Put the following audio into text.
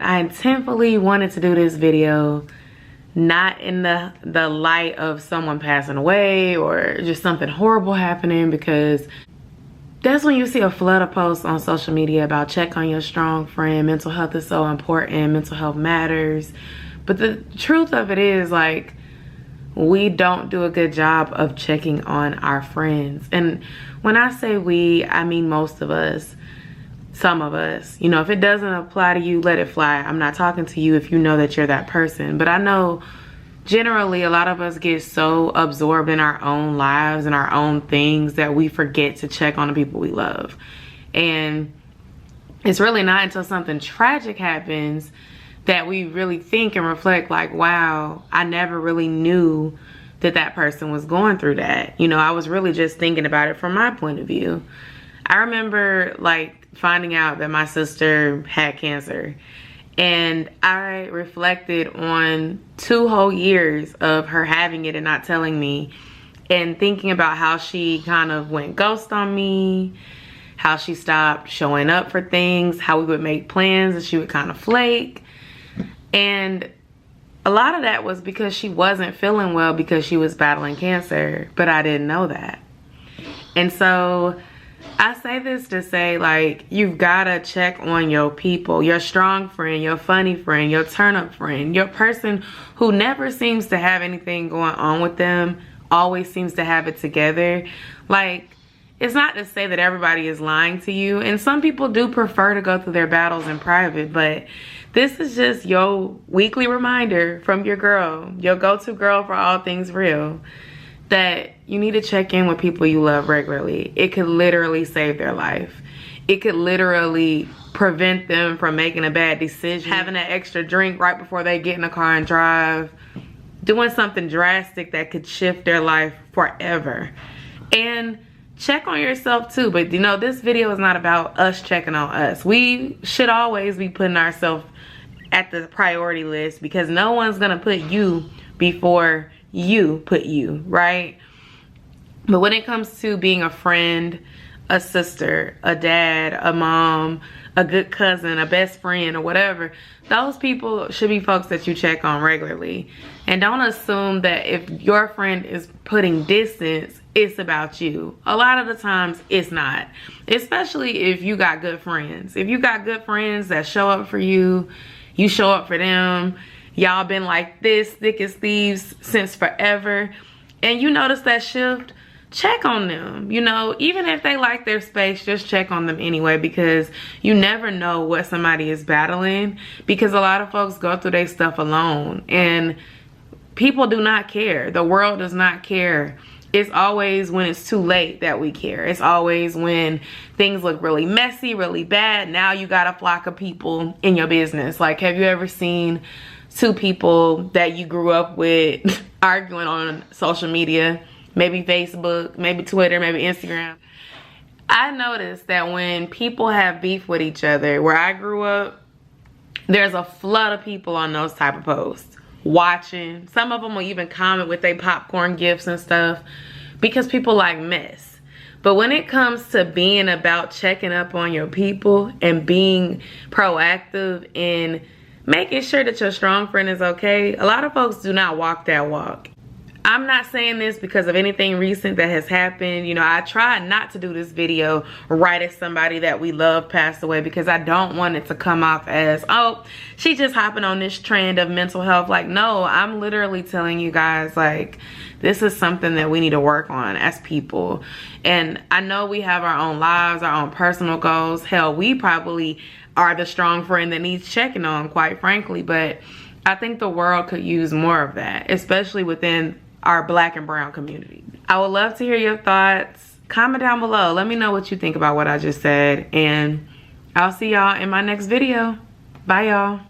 I intentionally wanted to do this video not in the light of someone passing away or just something horrible happening, because that's when you see a flood of posts on social media about check on your strong friend, mental health is so important, mental health matters. But the truth of it is, like, we don't do a good job of checking on our friends. And when I say we, I mean most of us. Some of us, you know, if it doesn't apply to you, let it fly. I'm not talking to you if you know that you're that person. But I know generally a lot of us get so absorbed in our own lives and our own things that we forget to check on the people we love. And it's really not until something tragic happens that we really think and reflect like, wow, I never really knew that that person was going through that. You know, I was really just thinking about it from my point of view. I remember like finding out that my sister had cancer, and I reflected on 2 whole years of her having it and not telling me, and thinking about how she kind of went ghost on me, how she stopped showing up for things, how we would make plans and she would kind of flake. And a lot of that was because she wasn't feeling well because she was battling cancer, but I didn't know that. And so I say this to say, like, you've gotta check on your people, your strong friend, your funny friend, your turn-up friend, your person who never seems to have anything going on with them, always seems to have it together. Like, it's not to say that everybody is lying to you, and some people do prefer to go through their battles in private, but this is just your weekly reminder from your girl, your go-to girl for all things real, that you need to check in with people you love regularly. It could literally save their life. It could literally prevent them from making a bad decision, having an extra drink right before they get in the car and drive, doing something drastic that could shift their life forever. And check on yourself too. But you know, this video is not about us checking on us. We should always be putting ourselves at the priority list, because no one's gonna put you before you put you, right? But when it comes to being a friend, a sister, a dad, a mom, a good cousin, a best friend, or whatever, those people should be folks that you check on regularly. And don't assume that if your friend is putting distance, it's about you. A lot of the times it's not, especially if you got good friends. If you got good friends that show up for you, you show up for them, y'all been like this, thick as thieves since forever, and you notice that shift, check on them. You know, even if they like their space, just check on them anyway, because you never know what somebody is battling, because a lot of folks go through their stuff alone, and people do not care. The world does not care. It's always when it's too late that we care. It's always when things look really messy, really bad. Now you got a flock of people in your business. Like, have you ever seen 2 people that you grew up with arguing on social media? Maybe Facebook, maybe Twitter, maybe Instagram. I noticed that when people have beef with each other, where I grew up, there's a flood of people on those type of posts watching. Some of them will even comment with their popcorn gifts and stuff, because people like mess. But when it comes to being about checking up on your people and being proactive in making sure that your strong friend is okay, a lot of folks do not walk that walk. I'm not saying this because of anything recent that has happened. You know, I tried not to do this video right as somebody that we love passed away, because I don't want it to come off as, oh, she just hopping on this trend of mental health. Like, no, I'm literally telling you guys, like, this is something that we need to work on as people. And I know we have our own lives, our own personal goals. Hell, we probably are the strong friend that needs checking on, quite frankly. But I think the world could use more of that, especially within our Black and brown community. I would love to hear your thoughts. Comment down below. Let me know what you think about what I just said. And I'll see y'all in my next video. Bye, y'all.